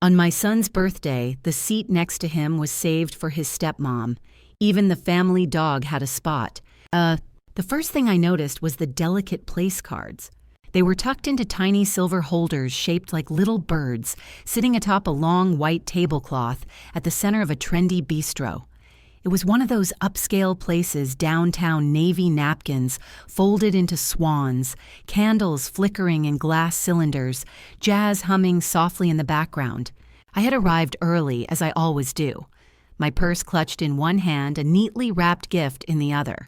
On my son's birthday, the seat next to him was saved for his stepmom. Even the family dog had a spot. The first thing I noticed was the delicate place cards. They were tucked into tiny silver holders shaped like little birds, sitting atop a long white tablecloth at the center of a trendy bistro. It was one of those upscale places, downtown navy napkins folded into swans, candles flickering in glass cylinders, jazz humming softly in the background. I had arrived early, as I always do. My purse clutched in one hand, a neatly wrapped gift in the other.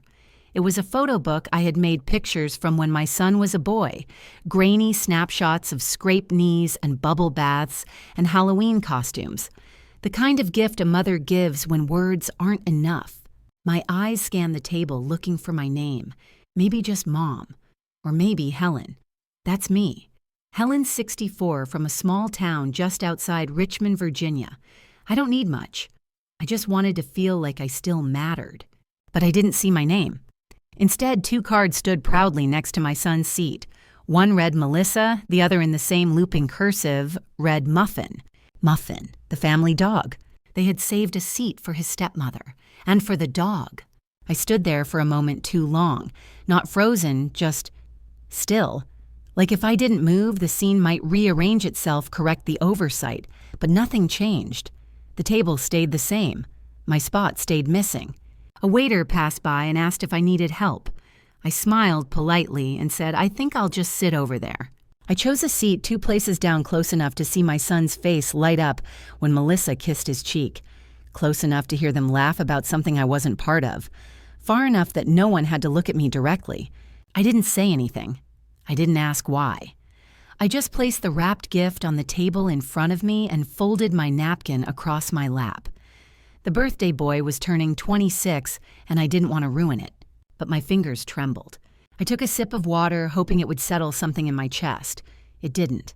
It was a photo book I had made pictures from when my son was a boy, grainy snapshots of scraped knees and bubble baths and Halloween costumes. The kind of gift a mother gives when words aren't enough. My eyes scanned the table looking for my name. Maybe just Mom. Or maybe Helen. That's me. Helen, 64, from a small town just outside Richmond, Virginia. I don't need much. I just wanted to feel like I still mattered. But I didn't see my name. Instead, 2 cards stood proudly next to my son's seat. One read Melissa, the other in the same looping cursive read Muffin. Muffin, the family dog. They had saved a seat for his stepmother. And for the dog. I stood there for a moment too long. Not frozen, just still. Like if I didn't move, the scene might rearrange itself, correct the oversight. But nothing changed. The table stayed the same. My spot stayed missing. A waiter passed by and asked if I needed help. I smiled politely and said, I think I'll just sit over there. I chose a seat 2 places down close enough to see my son's face light up when Melissa kissed his cheek. Close enough to hear them laugh about something I wasn't part of. Far enough that no one had to look at me directly. I didn't say anything. I didn't ask why. I just placed the wrapped gift on the table in front of me and folded my napkin across my lap. The birthday boy was turning 26, and I didn't want to ruin it, but my fingers trembled. I took a sip of water, hoping it would settle something in my chest. It didn't.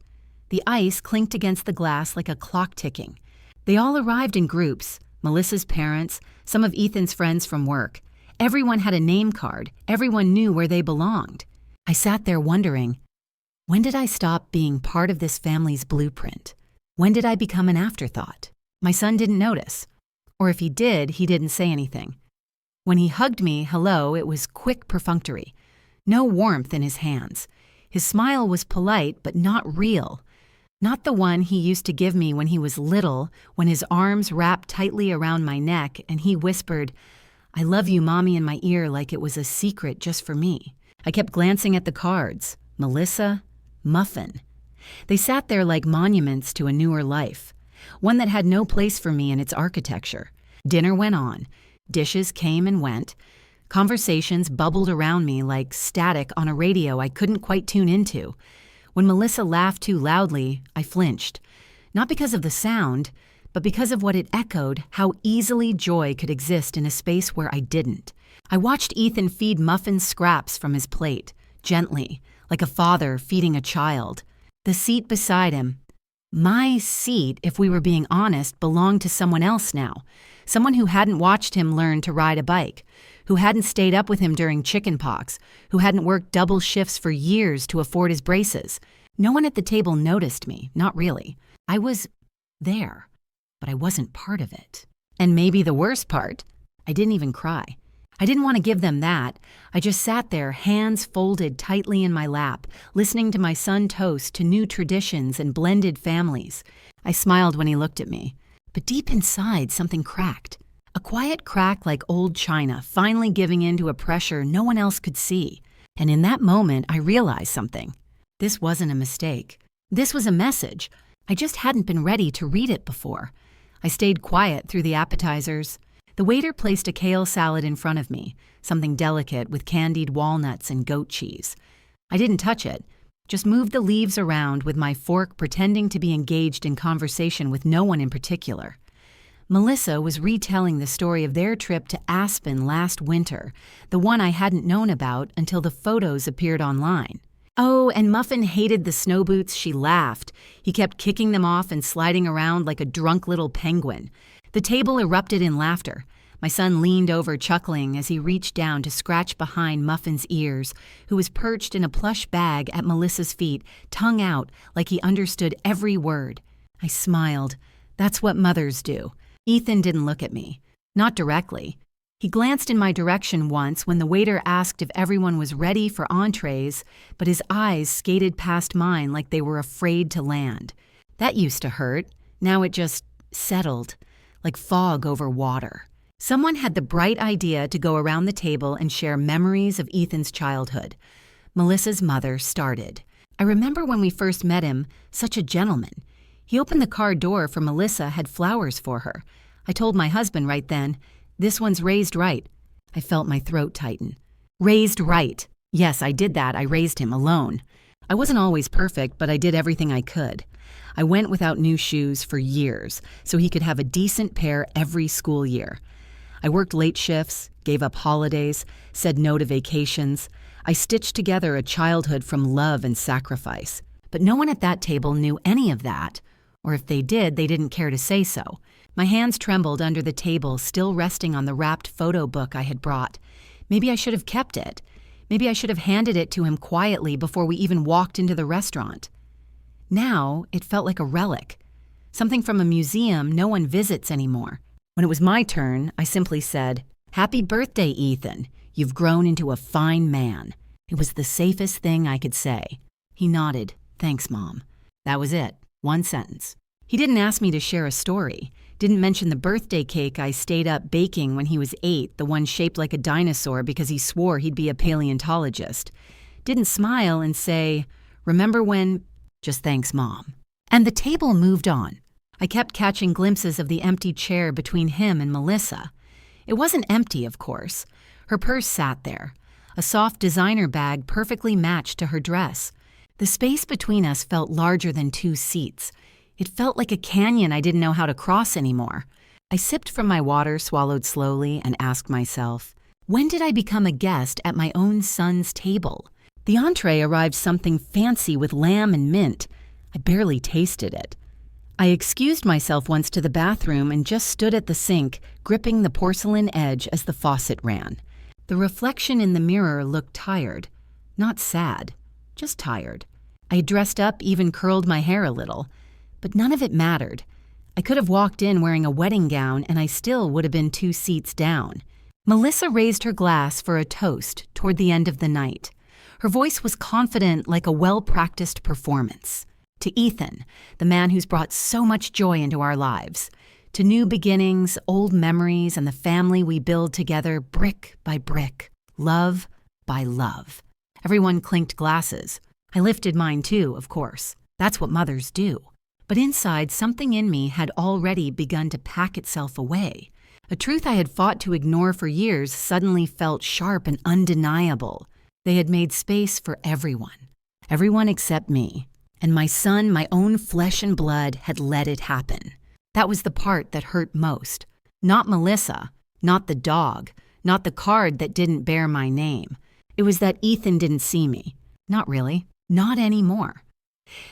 The ice clinked against the glass like a clock ticking. They all arrived in groups, Melissa's parents, some of Ethan's friends from work. Everyone had a name card. Everyone knew where they belonged. I sat there wondering, when did I stop being part of this family's blueprint? When did I become an afterthought? My son didn't notice. Or if he did, he didn't say anything. When he hugged me, hello, it was quick, perfunctory. No warmth in his hands. His smile was polite, but not real. Not the one he used to give me when he was little, when his arms wrapped tightly around my neck and he whispered, I love you, Mommy, in my ear like it was a secret just for me. I kept glancing at the cards. Melissa, Muffin. They sat there like monuments to a newer life. One that had no place for me in its architecture. Dinner went on. Dishes came and went. Conversations bubbled around me like static on a radio I couldn't quite tune into. When Melissa laughed too loudly, I flinched. Not because of the sound, but because of what it echoed, how easily joy could exist in a space where I didn't. I watched Ethan feed Muffin scraps from his plate, gently, like a father feeding a child. The seat beside him, my seat, if we were being honest, belonged to someone else now. Someone who hadn't watched him learn to ride a bike, who hadn't stayed up with him during chickenpox, who hadn't worked double shifts for years to afford his braces. No one at the table noticed me, not really. I was there, but I wasn't part of it. And maybe the worst part, I didn't even cry. I didn't want to give them that. I just sat there, hands folded tightly in my lap, listening to my son toast to new traditions and blended families. I smiled when he looked at me. But deep inside, something cracked. A quiet crack like old china, finally giving in to a pressure no one else could see. And in that moment, I realized something. This wasn't a mistake. This was a message. I just hadn't been ready to read it before. I stayed quiet through the appetizers. The waiter placed a kale salad in front of me, something delicate with candied walnuts and goat cheese. I didn't touch it, just moved the leaves around with my fork, pretending to be engaged in conversation with no one in particular. Melissa was retelling the story of their trip to Aspen last winter, the one I hadn't known about until the photos appeared online. Oh, and Muffin hated the snow boots. She laughed. He kept kicking them off and sliding around like a drunk little penguin. The table erupted in laughter. My son leaned over chuckling as he reached down to scratch behind Muffin's ears, who was perched in a plush bag at Melissa's feet, tongue out like he understood every word. I smiled. That's what mothers do. Ethan didn't look at me. Not directly. He glanced in my direction once when the waiter asked if everyone was ready for entrees, but his eyes skated past mine like they were afraid to land. That used to hurt. Now it just settled, like fog over water. Someone had the bright idea to go around the table and share memories of Ethan's childhood. Melissa's mother started. I remember when we first met him, such a gentleman. He opened the car door for Melissa, had flowers for her. I told my husband right then, "This one's raised right." I felt my throat tighten. Raised right. Yes, I did that. I raised him alone. I wasn't always perfect, but I did everything I could. I went without new shoes for years, so he could have a decent pair every school year. I worked late shifts, gave up holidays, said no to vacations. I stitched together a childhood from love and sacrifice. But no one at that table knew any of that, or if they did, they didn't care to say so. My hands trembled under the table, still resting on the wrapped photo book I had brought. Maybe I should have kept it. Maybe I should have handed it to him quietly before we even walked into the restaurant. Now, it felt like a relic, something from a museum no one visits anymore. When it was my turn, I simply said, "Happy birthday, Ethan. You've grown into a fine man." It was the safest thing I could say. He nodded. "Thanks, Mom." That was it. One sentence. He didn't ask me to share a story. Didn't mention the birthday cake I stayed up baking when he was 8, the one shaped like a dinosaur because he swore he'd be a paleontologist. Didn't smile and say, "Remember when—" Just "Thanks, Mom." And the table moved on. I kept catching glimpses of the empty chair between him and Melissa. It wasn't empty, of course. Her purse sat there, a soft designer bag perfectly matched to her dress. The space between us felt larger than 2 seats. It felt like a canyon I didn't know how to cross anymore. I sipped from my water, swallowed slowly, and asked myself, when did I become a guest at my own son's table? The entree arrived something fancy with lamb and mint. I barely tasted it. I excused myself once to the bathroom and just stood at the sink, gripping the porcelain edge as the faucet ran. The reflection in the mirror looked tired. Not sad, just tired. I had dressed up, even curled my hair a little. But none of it mattered. I could have walked in wearing a wedding gown and I still would have been 2 seats down. Melissa raised her glass for a toast toward the end of the night. Her voice was confident like a well-practiced performance. To Ethan, the man who's brought so much joy into our lives. To new beginnings, old memories, and the family we build together brick by brick, love by love. Everyone clinked glasses. I lifted mine too, of course. That's what mothers do. But inside, something in me had already begun to pack itself away. A truth I had fought to ignore for years suddenly felt sharp and undeniable. They had made space for everyone. Everyone except me. And my son, my own flesh and blood, had let it happen. That was the part that hurt most. Not Melissa, not the dog, not the card that didn't bear my name. It was that Ethan didn't see me. Not really. Not anymore.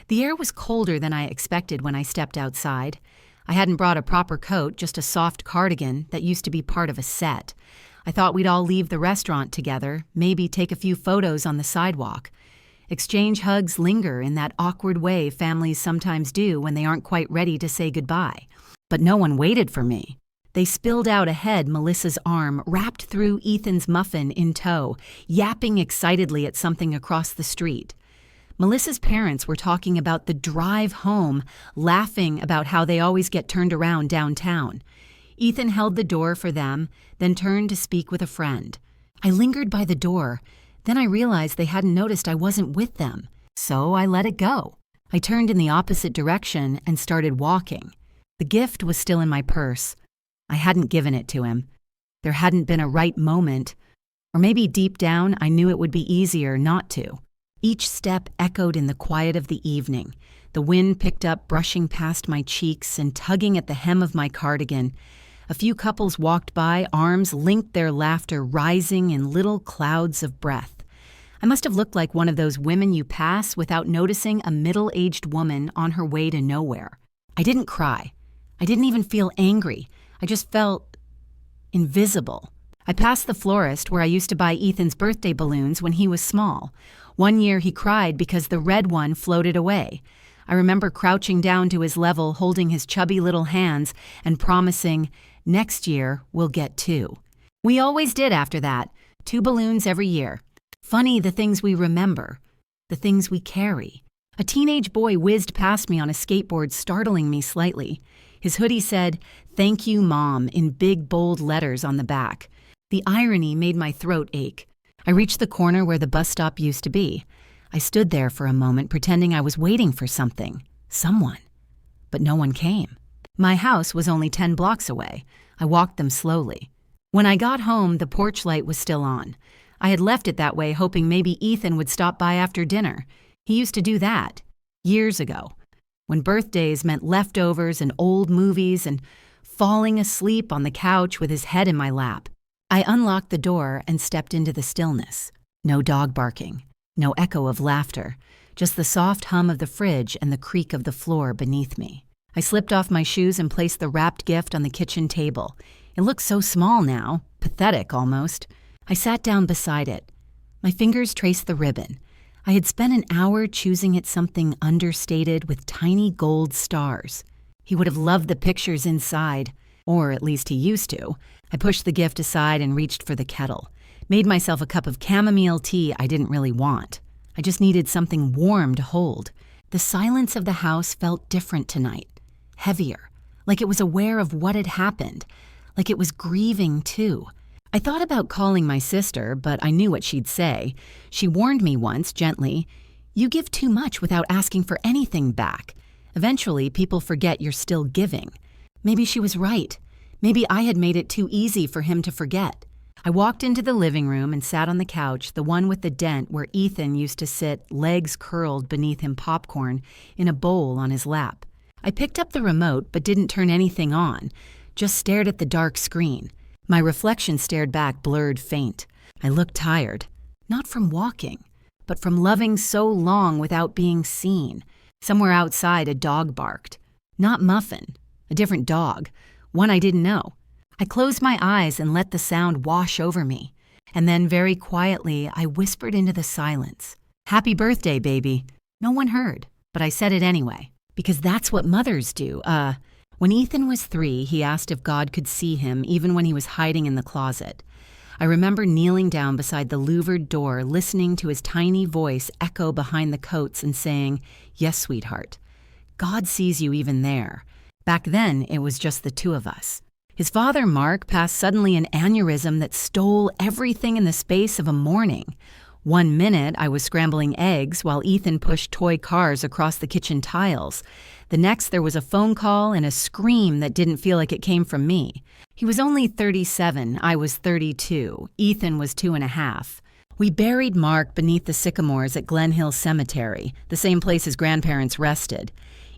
The air was colder than I expected when I stepped outside. I hadn't brought a proper coat, just a soft cardigan that used to be part of a set. I thought we'd all leave the restaurant together, maybe take a few photos on the sidewalk. Exchange hugs linger in that awkward way families sometimes do when they aren't quite ready to say goodbye. But no one waited for me. They spilled out ahead Melissa's arm, wrapped through Ethan's muffin in tow, yapping excitedly at something across the street. Melissa's parents were talking about the drive home, laughing about how they always get turned around downtown. Ethan held the door for them, then turned to speak with a friend. I lingered by the door. Then I realized they hadn't noticed I wasn't with them, so I let it go. I turned in the opposite direction and started walking. The gift was still in my purse. I hadn't given it to him. There hadn't been a right moment, or maybe deep down I knew it would be easier not to. Each step echoed in the quiet of the evening. The wind picked up, brushing past my cheeks and tugging at the hem of my cardigan. A few couples walked by, arms linked, their laughter rising in little clouds of breath. I must have looked like one of those women you pass without noticing a middle-aged woman on her way to nowhere. I didn't cry. I didn't even feel angry. I just felt invisible. I passed the florist where I used to buy Ethan's birthday balloons when he was small. One year he cried because the red one floated away. I remember crouching down to his level, holding his chubby little hands and promising, "Next year, we'll get 2." We always did after that, 2 balloons every year. Funny the things we remember, the things we carry. A teenage boy whizzed past me on a skateboard, startling me slightly. His hoodie said, "Thank you, Mom," in big, bold letters on the back. The irony made my throat ache. I reached the corner where the bus stop used to be. I stood there for a moment, pretending I was waiting for something, someone. But no one came. My house was only 10 blocks away. I walked them slowly. When I got home, the porch light was still on. I had left it that way, hoping maybe Ethan would stop by after dinner. He used to do that, years ago, when birthdays meant leftovers and old movies and falling asleep on the couch with his head in my lap. I unlocked the door and stepped into the stillness. No dog barking, no echo of laughter, just the soft hum of the fridge and the creak of the floor beneath me. I slipped off my shoes and placed the wrapped gift on the kitchen table. It looked so small now, pathetic almost. I sat down beside it. My fingers traced the ribbon. I had spent an hour choosing it something understated with tiny gold stars. He would have loved the pictures inside, or at least he used to. I pushed the gift aside and reached for the kettle. Made myself a cup of chamomile tea I didn't really want. I just needed something warm to hold. The silence of the house felt different tonight. Heavier, like it was aware of what had happened, like it was grieving too. I thought about calling my sister, but I knew what she'd say. She warned me once, gently, "You give too much without asking for anything back. Eventually, people forget you're still giving." Maybe she was right. Maybe I had made it too easy for him to forget. I walked into the living room and sat on the couch, the one with the dent where Ethan used to sit, legs curled beneath him popcorn, in a bowl on his lap. I picked up the remote but didn't turn anything on, just stared at the dark screen. My reflection stared back, blurred, faint. I looked tired, not from walking, but from loving so long without being seen. Somewhere outside, a dog barked. Not Muffin, a different dog, one I didn't know. I closed my eyes and let the sound wash over me. And then, very quietly, I whispered into the silence, "Happy birthday, baby." No one heard, but I said it anyway, because that's what mothers do. When Ethan was 3, he asked if God could see him even when he was hiding in the closet. I remember kneeling down beside the louvered door, listening to his tiny voice echo behind the coats and saying, "Yes, sweetheart. God sees you even there." Back then, it was just the 2 of us. His father, Mark, passed suddenly an aneurysm that stole everything in the space of a morning. One minute, I was scrambling eggs while Ethan pushed toy cars across the kitchen tiles. The next, there was a phone call and a scream that didn't feel like it came from me. He was only 37, I was 32. Ethan was 2.5. We buried Mark beneath the sycamores at Glen Hill Cemetery, the same place his grandparents rested.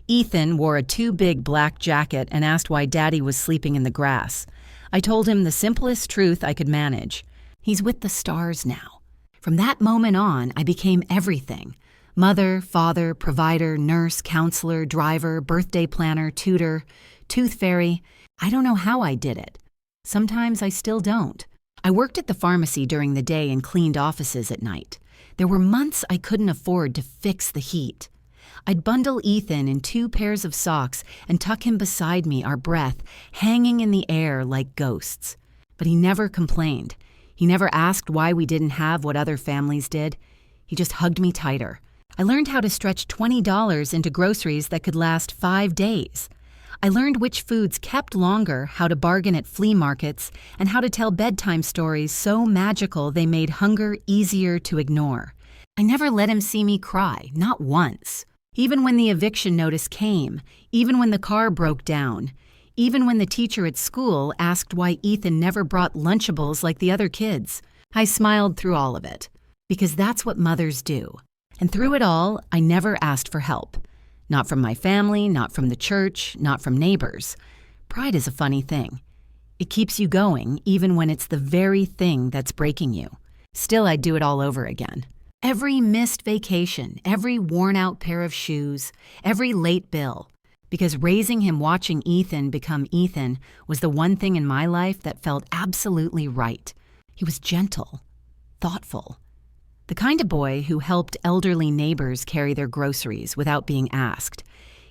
Ethan wore a too big black jacket and asked why Daddy was sleeping in the grass. I told him the simplest truth I could manage. He's with the stars now. From that moment on, I became everything. Mother, father, provider, nurse, counselor, driver, birthday planner, tutor, tooth fairy. I don't know how I did it. Sometimes I still don't. I worked at the pharmacy during the day and cleaned offices at night. There were months I couldn't afford to fix the heat. I'd bundle Ethan in 2 pairs of socks and tuck him beside me, our breath hanging in the air like ghosts. But he never complained. He never asked why we didn't have what other families did. He just hugged me tighter. I learned how to stretch $20 into groceries that could last 5 days. I learned which foods kept longer, how to bargain at flea markets, and how to tell bedtime stories so magical they made hunger easier to ignore. I never let him see me cry, not once. Even when the eviction notice came, even when the car broke down, even when the teacher at school asked why Ethan never brought Lunchables like the other kids. I smiled through all of it, because that's what mothers do. And through it all, I never asked for help. Not from my family, not from the church, not from neighbors. Pride is a funny thing. It keeps you going even when it's the very thing that's breaking you. Still, I'd do it all over again. Every missed vacation, every worn-out pair of shoes, every late bill. Because raising him watching Ethan become Ethan was the one thing in my life that felt absolutely right. He was gentle, thoughtful, The kind of boy who helped elderly neighbors carry their groceries without being asked.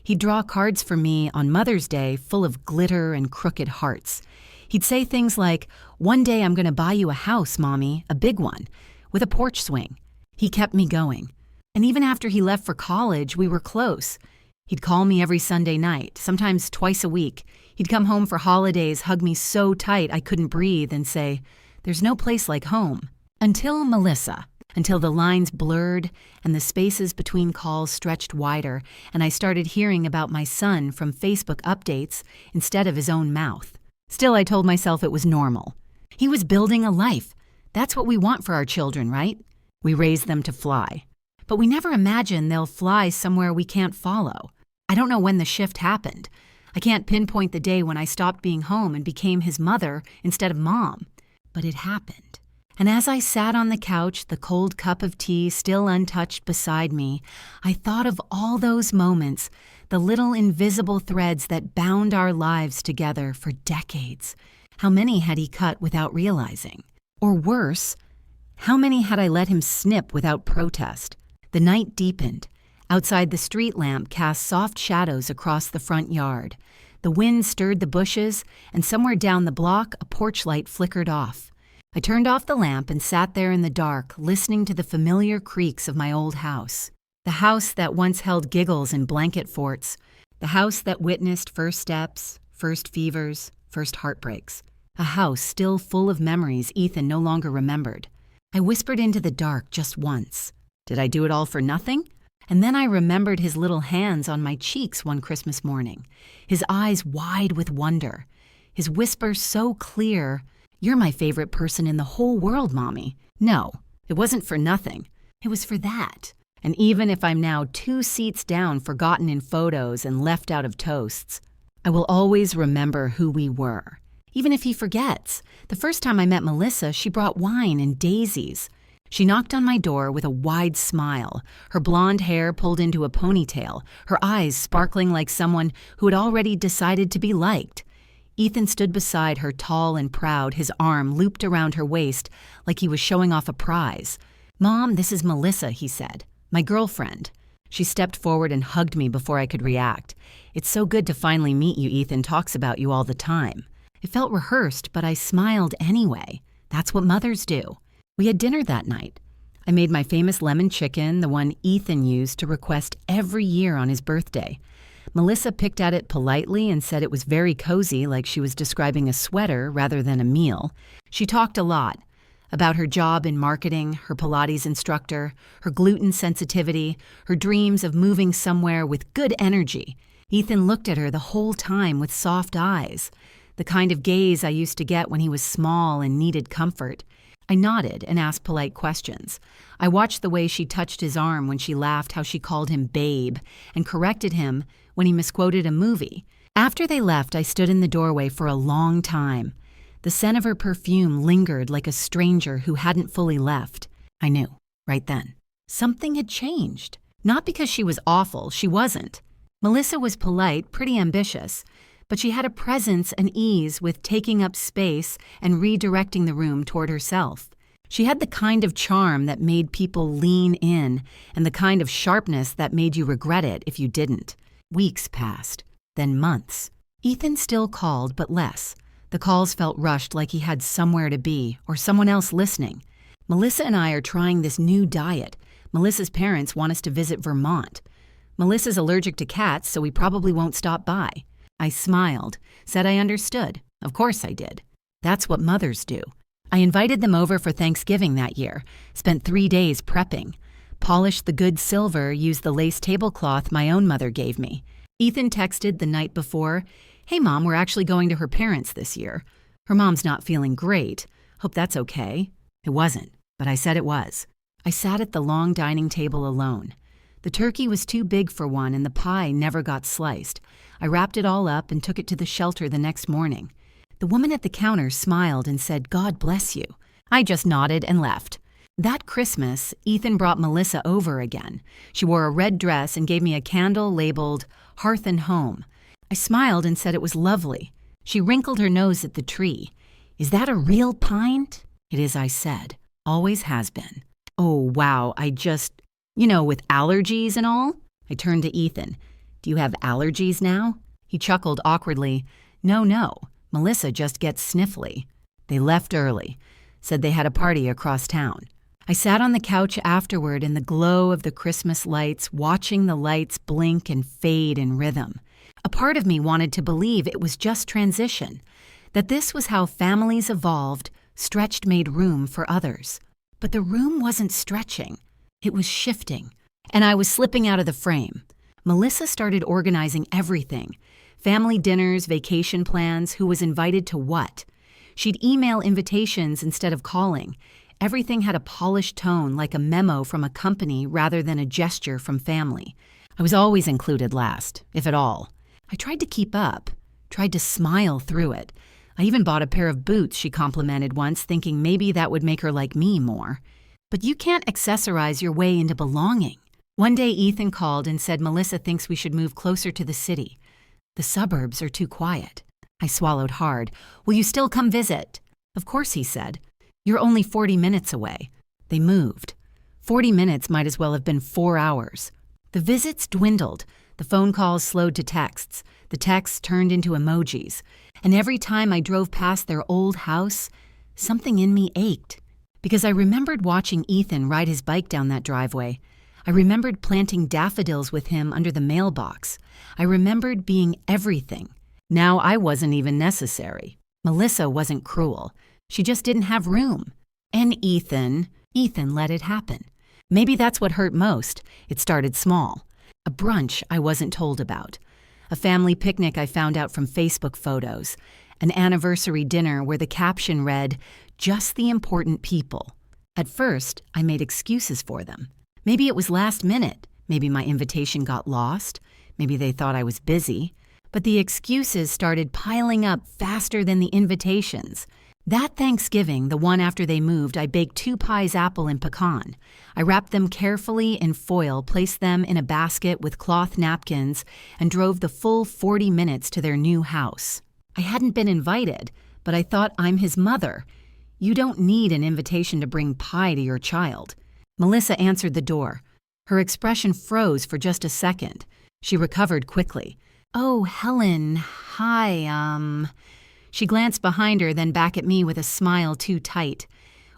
He'd draw cards for me on Mother's Day full of glitter and crooked hearts. He'd say things like, "One day I'm going to buy you a house, Mommy, a big one, with a porch swing." He kept me going. And even after he left for college, we were close. He'd call me every Sunday night, sometimes twice a week. He'd come home for holidays, hug me so tight I couldn't breathe, and say, "There's no place like home." Until Melissa. Until the lines blurred and the spaces between calls stretched wider, and I started hearing about my son from Facebook updates instead of his own mouth. Still, I told myself it was normal. He was building a life. That's what we want for our children, right? We raise them to fly. But we never imagine they'll fly somewhere we can't follow. I don't know when the shift happened. I can't pinpoint the day when I stopped being home and became his mother instead of mom. But it happened. And as I sat on the couch, the cold cup of tea still untouched beside me, I thought of all those moments, the little invisible threads that bound our lives together for decades. How many had he cut without realizing? Or worse, how many had I let him snip without protest? The night deepened. Outside, the street lamp cast soft shadows across the front yard. The wind stirred the bushes, and somewhere down the block, a porch light flickered off. I turned off the lamp and sat there in the dark, listening to the familiar creaks of my old house. The house that once held giggles and blanket forts. The house that witnessed first steps, first fevers, first heartbreaks. A house still full of memories Ethan no longer remembered. I whispered into the dark just once. Did I do it all for nothing? And then I remembered his little hands on my cheeks one Christmas morning, his eyes wide with wonder, his whisper so clear, "You're my favorite person in the whole world, Mommy." No, it wasn't for nothing. It was for that. And even if I'm now 2 seats down, forgotten in photos and left out of toasts, I will always remember who we were. Even if he forgets. The first time I met Melissa, she brought wine and daisies. She knocked on my door with a wide smile, her blonde hair pulled into a ponytail, her eyes sparkling like someone who had already decided to be liked. Ethan stood beside her, tall and proud, his arm looped around her waist like he was showing off a prize. "Mom, this is Melissa," he said. "My girlfriend." She stepped forward and hugged me before I could react. "It's so good to finally meet you. Ethan talks about you all the time." It felt rehearsed, but I smiled anyway. That's what mothers do. We had dinner that night. I made my famous lemon chicken, the one Ethan used to request every year on his birthday. Melissa picked at it politely and said it was very cozy, like she was describing a sweater rather than a meal. She talked a lot about her job in marketing, her Pilates instructor, her gluten sensitivity, her dreams of moving somewhere with good energy. Ethan looked at her the whole time with soft eyes, the kind of gaze I used to get when he was small and needed comfort. I nodded and asked polite questions. I watched the way she touched his arm when she laughed, how she called him babe, and corrected him when he misquoted a movie. After they left, I stood in the doorway for a long time. The scent of her perfume lingered like a stranger who hadn't fully left. I knew, right then. Something had changed. Not because she was awful, she wasn't. Melissa was polite, pretty ambitious, but she had a presence and ease with taking up space and redirecting the room toward herself. She had the kind of charm that made people lean in and the kind of sharpness that made you regret it if you didn't. Weeks passed, then months. Ethan still called, but less. The calls felt rushed, like he had somewhere to be or someone else listening. Melissa and I are trying this new diet. Melissa's parents want us to visit Vermont. Melissa's allergic to cats, so we probably won't stop by. I smiled, said I understood. Of course I did. That's what mothers do. I invited them over for Thanksgiving that year, spent 3 days prepping. Polished the good silver, used the lace tablecloth my own mother gave me. Ethan texted the night before, "Hey Mom, we're actually going to her parents this year. Her mom's not feeling great. Hope that's okay." It wasn't, but I said it was. I sat at the long dining table alone. The turkey was too big for one and the pie never got sliced. I wrapped it all up and took it to the shelter the next morning. The woman at the counter smiled and said, "God bless you." I just nodded and left. That Christmas, Ethan brought Melissa over again. She wore a red dress and gave me a candle labeled Hearth and Home. I smiled and said it was lovely. She wrinkled her nose at the tree. "Is that a real pine?" "It is," I said. "Always has been." Oh, wow, with allergies and all? I turned to Ethan. Do you have allergies now? He chuckled awkwardly. No, Melissa just gets sniffly. They left early, said they had a party across town. I sat on the couch afterward in the glow of the Christmas lights, watching the lights blink and fade in rhythm. A part of me wanted to believe it was just transition, that this was how families evolved, stretched made room for others. But the room wasn't stretching. It was shifting, and I was slipping out of the frame. Melissa started organizing everything. Family dinners, vacation plans, who was invited to what. She'd email invitations instead of calling. Everything had a polished tone, like a memo from a company rather than a gesture from family. I was always included last, if at all. I tried to keep up, tried to smile through it. I even bought a pair of boots she complimented once, thinking maybe that would make her like me more. But you can't accessorize your way into belonging. One day Ethan called and said Melissa thinks we should move closer to the city. The suburbs are too quiet. I swallowed hard. Will you still come visit? Of course, he said. You're only 40 minutes away. They moved. 40 minutes might as well have been 4 hours. The visits dwindled. The phone calls slowed to texts. The texts turned into emojis. And every time I drove past their old house, something in me ached. Because I remembered watching Ethan ride his bike down that driveway. I remembered planting daffodils with him under the mailbox. I remembered being everything. Now I wasn't even necessary. Melissa wasn't cruel. She just didn't have room. And Ethan let it happen. Maybe that's what hurt most. It started small. A brunch I wasn't told about. A family picnic I found out from Facebook photos. An anniversary dinner where the caption read, "Just the important people." At first, I made excuses for them. Maybe it was last minute. Maybe my invitation got lost. Maybe they thought I was busy. But the excuses started piling up faster than the invitations. That Thanksgiving, the one after they moved, I baked 2 pies, apple and pecan. I wrapped them carefully in foil, placed them in a basket with cloth napkins, and drove the full 40 minutes to their new house. I hadn't been invited, but I thought I'm his mother. You don't need an invitation to bring pie to your child. Melissa answered the door. Her expression froze for just a second. She recovered quickly. Oh, Helen, hi, She glanced behind her, then back at me with a smile too tight.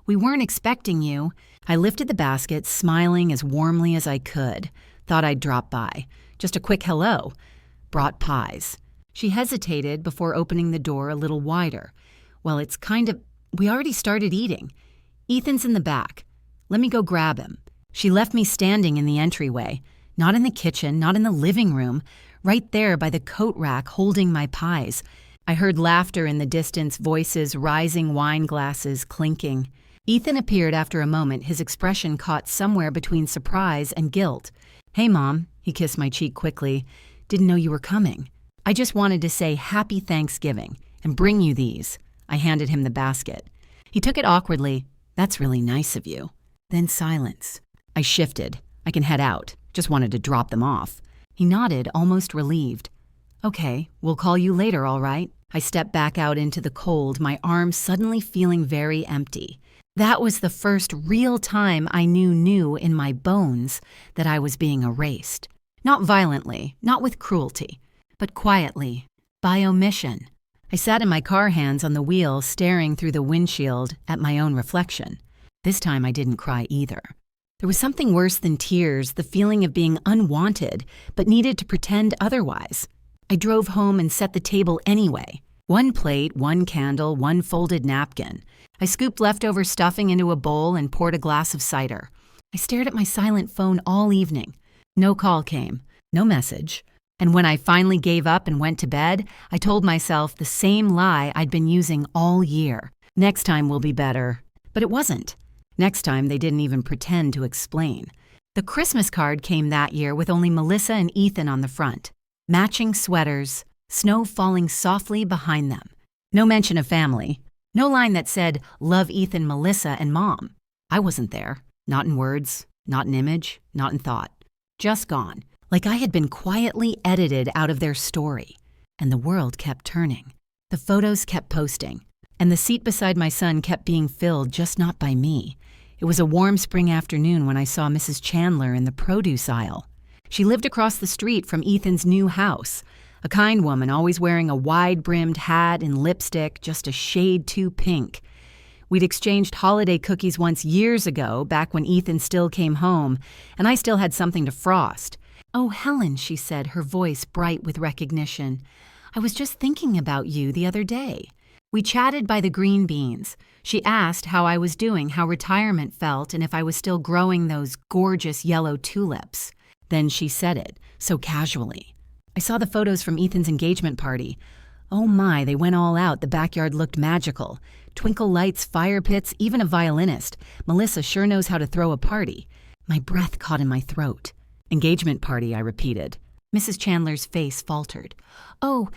We weren't expecting you. I lifted the basket, smiling as warmly as I could. Thought I'd drop by. Just a quick hello. Brought pies. She hesitated before opening the door a little wider. Well, we already started eating. Ethan's in the back. Let me go grab him. She left me standing in the entryway. Not in the kitchen, not in the living room. Right there by the coat rack holding my pies. I heard laughter in the distance, voices, rising wine glasses, clinking. Ethan appeared after a moment, his expression caught somewhere between surprise and guilt. Hey, Mom, he kissed my cheek quickly. Didn't know you were coming. I just wanted to say Happy Thanksgiving and bring you these. I handed him the basket. He took it awkwardly. That's really nice of you. Then silence. I shifted. I can head out. Just wanted to drop them off. He nodded, almost relieved. Okay, we'll call you later, all right? I stepped back out into the cold, my arms suddenly feeling very empty. That was the first real time I knew in my bones that I was being erased. Not violently, not with cruelty, but quietly, by omission. I sat in my car, hands on the wheel, staring through the windshield at my own reflection. This time I didn't cry either. There was something worse than tears, the feeling of being unwanted, but needed to pretend otherwise. I drove home and set the table anyway. 1 plate, 1 candle, 1 folded napkin. I scooped leftover stuffing into a bowl and poured a glass of cider. I stared at my silent phone all evening. No call came, no message. And when I finally gave up and went to bed, I told myself the same lie I'd been using all year. Next time will be better. But it wasn't. Next time, they didn't even pretend to explain. The Christmas card came that year with only Melissa and Ethan on the front. Matching sweaters, snow falling softly behind them. No mention of family. No line that said, "Love Ethan, Melissa, and Mom." I wasn't there. Not in words, not in image, not in thought. Just gone. Like I had been quietly edited out of their story. And the world kept turning. The photos kept posting. And the seat beside my son kept being filled, just not by me. It was a warm spring afternoon when I saw Mrs. Chandler in the produce aisle. She lived across the street from Ethan's new house, a kind woman always wearing a wide-brimmed hat and lipstick just a shade too pink. We'd exchanged holiday cookies once years ago, back when Ethan still came home, and I still had something to frost. "Oh, Helen," she said, her voice bright with recognition. "I was just thinking about you the other day." We chatted by the green beans. She asked how I was doing, how retirement felt, and if I was still growing those gorgeous yellow tulips. Then she said it, so casually. "I saw the photos from Ethan's engagement party. Oh my, they went all out. The backyard looked magical. Twinkle lights, fire pits, even a violinist. Melissa sure knows how to throw a party." My breath caught in my throat. "Engagement party," I repeated. Mrs. Chandler's face faltered. "Oh,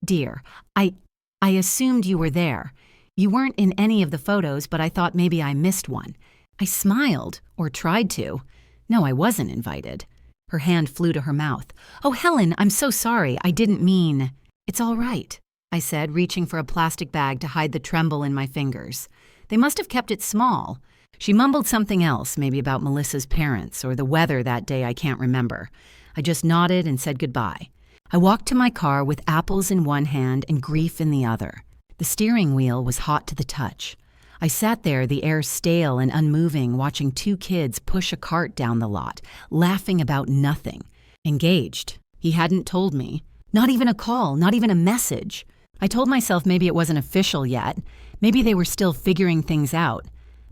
dear, I assumed you were there. You weren't in any of the photos, but I thought maybe I missed one." I smiled, or tried to. No, I wasn't invited. Her hand flew to her mouth. "Oh, Helen, I'm so sorry. I didn't mean—" "It's all right," I said, reaching for a plastic bag to hide the tremble in my fingers. They must have kept it small. She mumbled something else, maybe about Melissa's parents or the weather that day I can't remember. I just nodded and said goodbye. I walked to my car with apples in one hand and grief in the other. The steering wheel was hot to the touch. I sat there, the air stale and unmoving, watching two kids push a cart down the lot, laughing about nothing. Engaged. He hadn't told me. Not even a call, not even a message. I told myself maybe it wasn't official yet. Maybe they were still figuring things out.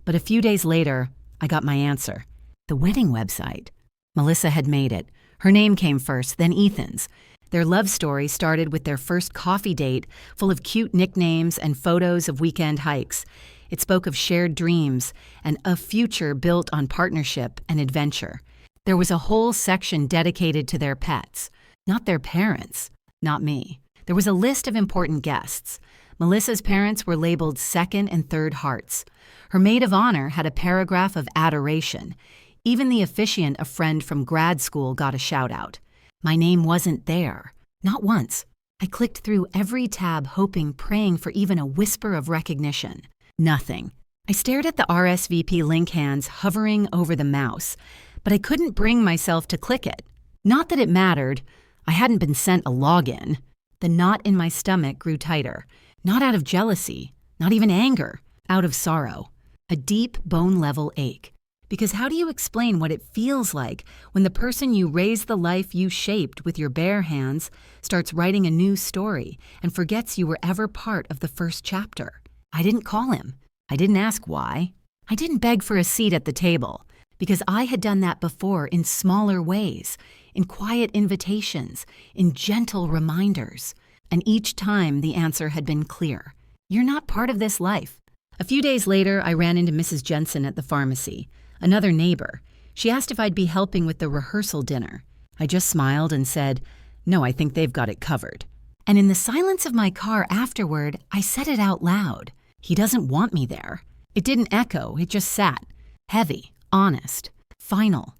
But a few days later, I got my answer. The wedding website. Melissa had made it. Her name came first, then Ethan's. Their love story started with their first coffee date, full of cute nicknames and photos of weekend hikes. It spoke of shared dreams and a future built on partnership and adventure. There was a whole section dedicated to their pets. Not their parents. Not me. There was a list of important guests. Melissa's parents were labeled second and third hearts. Her maid of honor had a paragraph of adoration. Even the officiant, a friend from grad school, got a shout-out. My name wasn't there. Not once. I clicked through every tab, hoping, praying for even a whisper of recognition. Nothing. I stared at the RSVP link hands hovering over the mouse, but I couldn't bring myself to click it. Not that it mattered. I hadn't been sent a login. The knot in my stomach grew tighter. Not out of jealousy, not even anger, out of sorrow. A deep, bone-level ache. Because how do you explain what it feels like when the person you raised the life you shaped with your bare hands starts writing a new story and forgets you were ever part of the first chapter? I didn't call him. I didn't ask why. I didn't beg for a seat at the table, because I had done that before in smaller ways, in quiet invitations, in gentle reminders. And each time the answer had been clear. You're not part of this life. A few days later, I ran into Mrs. Jensen at the pharmacy. Another neighbor. She asked if I'd be helping with the rehearsal dinner. I just smiled and said, "No, I think they've got it covered." And in the silence of my car afterward, I said it out loud. He doesn't want me there. It didn't echo, it just sat. Heavy, honest, final.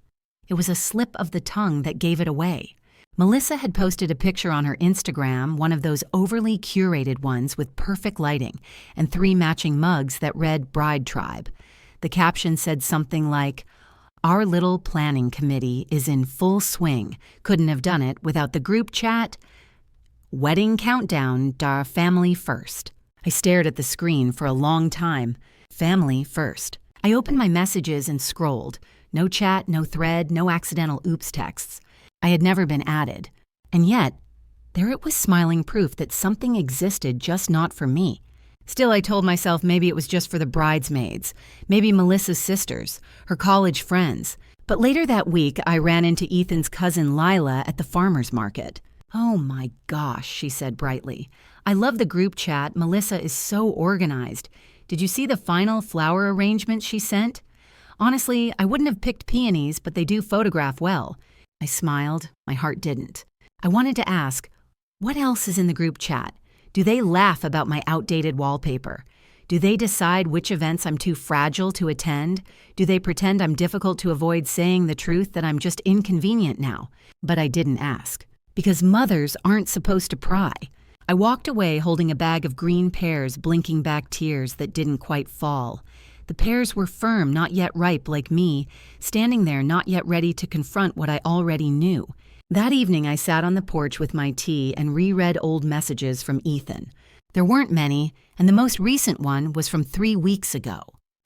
It was a slip of the tongue that gave it away. Melissa had posted a picture on her Instagram, one of those overly curated ones with perfect lighting, and 3 matching mugs that read Bride Tribe. The caption said something like, "Our little planning committee is in full swing. Couldn't have done it without the group chat. Wedding countdown, da family first." I stared at the screen for a long time. Family first. I opened my messages and scrolled. No chat, no thread, no accidental oops texts. I had never been added. And yet, there it was, smiling proof that something existed, just not for me. Still, I told myself maybe it was just for the bridesmaids, maybe Melissa's sisters, her college friends. But later that week, I ran into Ethan's cousin Lila at the farmer's market. "Oh my gosh," she said brightly. "I love the group chat. Melissa is so organized. Did you see the final flower arrangement she sent? Honestly, I wouldn't have picked peonies, but they do photograph well." I smiled. My heart didn't. I wanted to ask, what else is in the group chat? Do they laugh about my outdated wallpaper? Do they decide which events I'm too fragile to attend? Do they pretend I'm difficult to avoid saying the truth, that I'm just inconvenient now? But I didn't ask. Because mothers aren't supposed to pry. I walked away holding a bag of green pears, blinking back tears that didn't quite fall. The pears were firm, not yet ripe like me, standing there not yet ready to confront what I already knew. That evening I sat on the porch with my tea and reread old messages from Ethan. There weren't many, and the most recent one was from 3 weeks ago.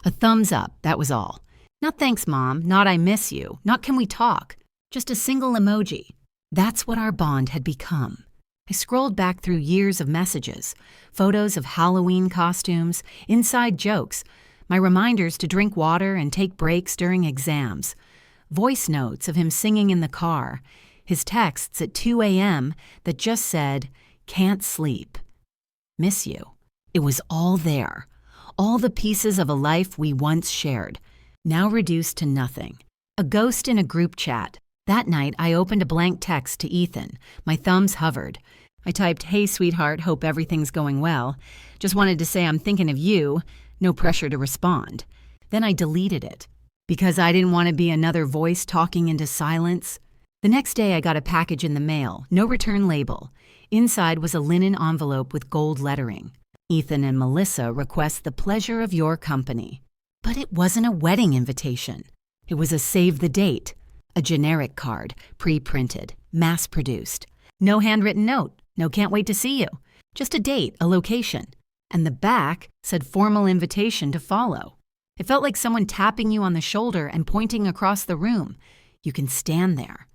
A thumbs up, that was all. Not thanks, Mom, not I miss you, not can we talk. Just a single emoji. That's what our bond had become. I scrolled back through years of messages, photos of Halloween costumes, inside jokes, my reminders to drink water and take breaks during exams, voice notes of him singing in the car, his texts at 2 a.m. that just said, "Can't sleep. Miss you." It was all there. All the pieces of a life we once shared, now reduced to nothing. A ghost in a group chat. That night, I opened a blank text to Ethan. My thumbs hovered. I typed, "Hey, sweetheart, hope everything's going well. Just wanted to say I'm thinking of you. No pressure to respond." Then I deleted it, because I didn't want to be another voice talking into silence. The next day, I got a package in the mail, no return label. Inside was a linen envelope with gold lettering. "Ethan and Melissa request the pleasure of your company." But it wasn't a wedding invitation. It was a save the date, a generic card, pre-printed, mass-produced. No handwritten note, no can't wait to see you. Just a date, a location. And the back said formal invitation to follow. It felt like someone tapping you on the shoulder and pointing across the room. You can stand there,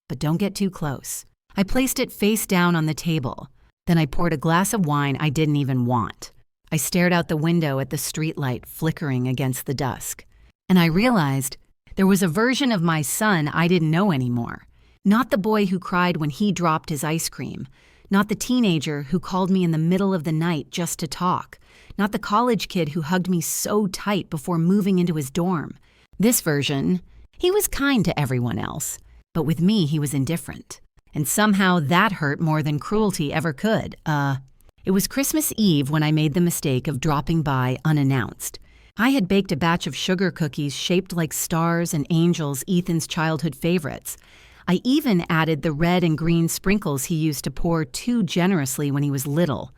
but don't get too close. I placed it face down on the table. Then I poured a glass of wine I didn't even want. I stared out the window at the streetlight flickering against the dusk. And I realized there was a version of my son I didn't know anymore. Not the boy who cried when he dropped his ice cream. Not the teenager who called me in the middle of the night just to talk. Not the college kid who hugged me so tight before moving into his dorm. This version, he was kind to everyone else. But with me, he was indifferent. And somehow that hurt more than cruelty ever could. It was Christmas Eve when I made the mistake of dropping by unannounced. I had baked a batch of sugar cookies shaped like stars and angels, Ethan's childhood favorites. I even added the red and green sprinkles he used to pour too generously when he was little.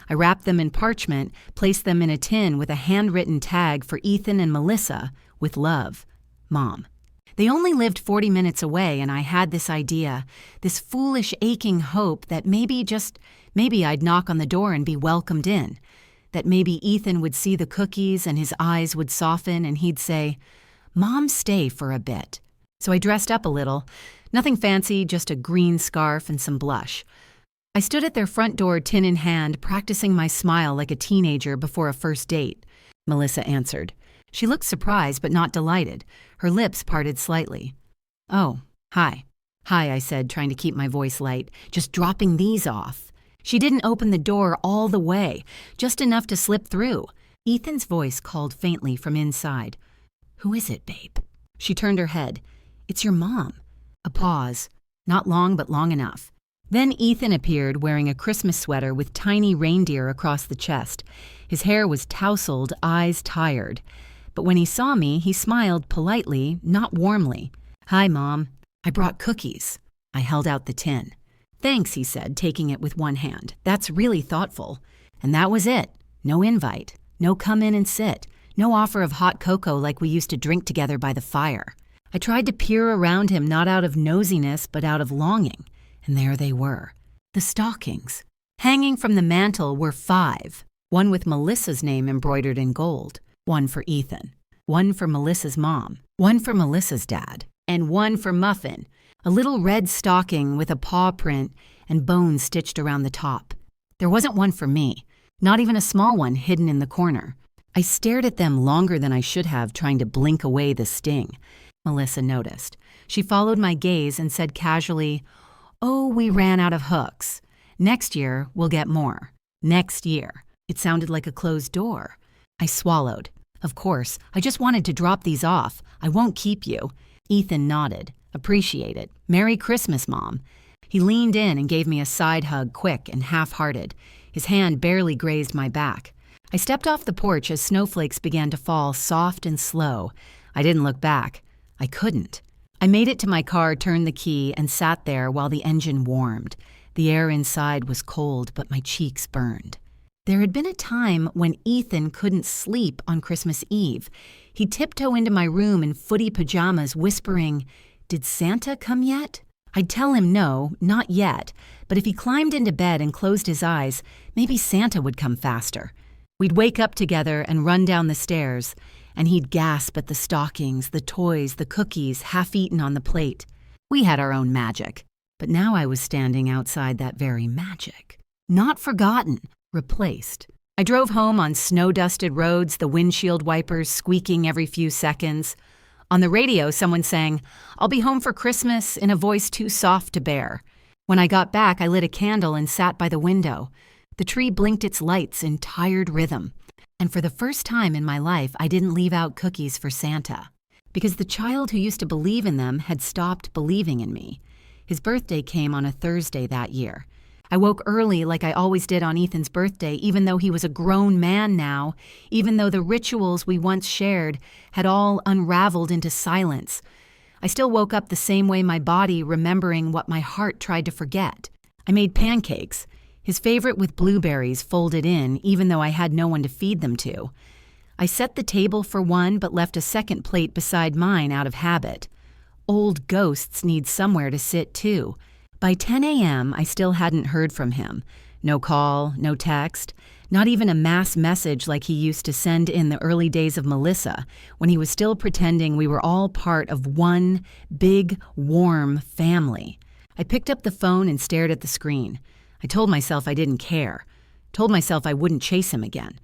I wrapped them in parchment, placed them in a tin with a handwritten tag for Ethan and Melissa, with love, Mom. They only lived 40 minutes away, and I had this idea, this foolish aching hope that maybe I'd knock on the door and be welcomed in. That maybe Ethan would see the cookies and his eyes would soften and he'd say, "Mom, stay for a bit." So I dressed up a little. Nothing fancy, just a green scarf and some blush. I stood at their front door, tin in hand, practicing my smile like a teenager before a first date. Melissa answered. She looked surprised but not delighted. Her lips parted slightly. "Oh, hi." "Hi," I said, trying to keep my voice light. "Just dropping these off." She didn't open the door all the way, just enough to slip through. Ethan's voice called faintly from inside. "Who is it, babe?" She turned her head. "It's your mom." A pause. Not long, but long enough. Then Ethan appeared wearing a Christmas sweater with tiny reindeer across the chest. His hair was tousled, eyes tired. But when he saw me, he smiled politely, not warmly. "Hi, Mom. I brought cookies." I held out the tin. "Thanks," he said, taking it with one hand. "That's really thoughtful." And that was it. No invite. No come in and sit. No offer of hot cocoa like we used to drink together by the fire. I tried to peer around him, not out of nosiness, but out of longing. And there they were. The stockings. Hanging from the mantel were 5. One with Melissa's name embroidered in gold. One for Ethan. One for Melissa's mom. One for Melissa's dad. And one for Muffin. A little red stocking with a paw print and bones stitched around the top. There wasn't one for me. Not even a small one hidden in the corner. I stared at them longer than I should have, trying to blink away the sting. Melissa noticed. She followed my gaze and said casually, "Oh, we ran out of hooks. Next year, we'll get more. Next year." It sounded like a closed door. I swallowed. "Of course, I just wanted to drop these off. I won't keep you." Ethan nodded. "Appreciate it. Merry Christmas, Mom." He leaned in and gave me a side hug, quick and half-hearted. His hand barely grazed my back. I stepped off the porch as snowflakes began to fall, soft and slow. I didn't look back. I couldn't. I made it to my car, turned the key, and sat there while the engine warmed. The air inside was cold, but my cheeks burned. There had been a time when Ethan couldn't sleep on Christmas Eve. He'd tiptoe into my room in footy pajamas, whispering, "Did Santa come yet?" I'd tell him no, not yet, but if he climbed into bed and closed his eyes, maybe Santa would come faster. We'd wake up together and run down the stairs, and he'd gasp at the stockings, the toys, the cookies, half-eaten on the plate. We had our own magic, but now I was standing outside that very magic. Not forgotten, replaced. I drove home on snow-dusted roads, the windshield wipers squeaking every few seconds. On the radio, someone sang, "I'll be home for Christmas," in a voice too soft to bear. When I got back, I lit a candle and sat by the window. The tree blinked its lights in tired rhythm. And for the first time in my life, I didn't leave out cookies for Santa. Because the child who used to believe in them had stopped believing in me. His birthday came on a Thursday that year. I woke early like I always did on Ethan's birthday, even though he was a grown man now, even though the rituals we once shared had all unraveled into silence. I still woke up the same way my body, remembering what my heart tried to forget. I made pancakes, his favorite with blueberries folded in, even though I had no one to feed them to. I set the table for one but left a second plate beside mine out of habit. Old ghosts need somewhere to sit too. By 10 a.m., I still hadn't heard from him. No call, no text, not even a mass message like he used to send in the early days of Melissa, when he was still pretending we were all part of one big, warm family. I picked up the phone and stared at the screen. I told myself I didn't care. Told myself I wouldn't chase him again.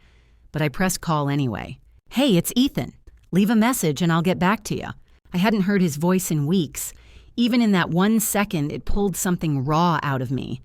But I pressed call anyway. "Hey, it's Ethan. Leave a message and I'll get back to you." I hadn't heard his voice in weeks. Even in that 1 second, it pulled something raw out of me.